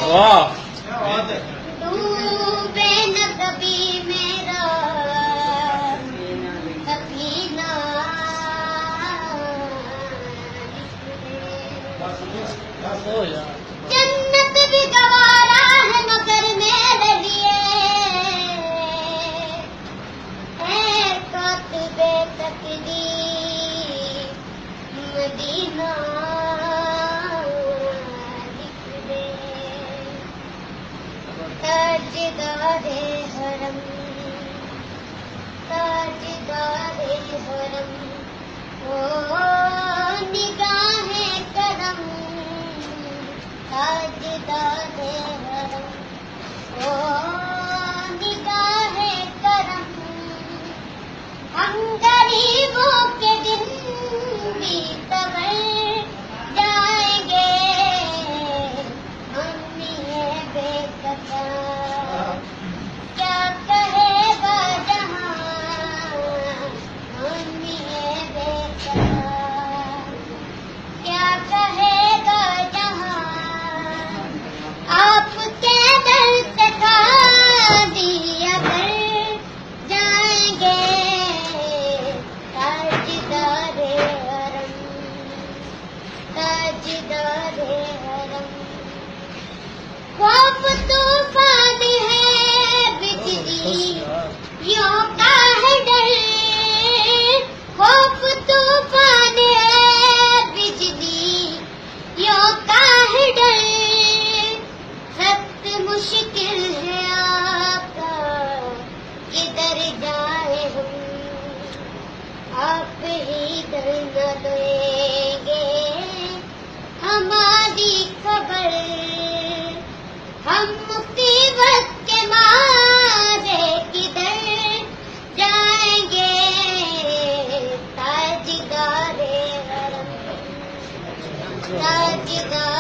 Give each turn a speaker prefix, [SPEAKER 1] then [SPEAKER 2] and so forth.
[SPEAKER 1] वाह।
[SPEAKER 2] डूबे न कभी मेरा सफीना, जन्नत भी गवारा है मगर मेरे लिए है कातिबे तकदीर मदीना लिख दे। ताजदारे हरम, ताजदारे हरम, ओ निगाहे करम, ताजदारे हरम, ओ निगाहे करम। हम गरीबों के दिन भी तबर जाएंगे, हम ये बेकसा क्या कहेगा जहां, हम ये बेकसा क्या कहेगा जहां। आपके दर से खाली अगर जाएंगे, ताजदारे हरम, ताजदारे हरम। खौफ तूफान है बिजली यों का है डर, खौफ तूफान है बिजली यों का है डर। सख्त मुश्किल है आपका किधर जाए हम, आप ही दर न देंगे हमारी खबर। हम मुसीबत के मारे किधर जाएंगे, ताजदारे हरम, ताजदारे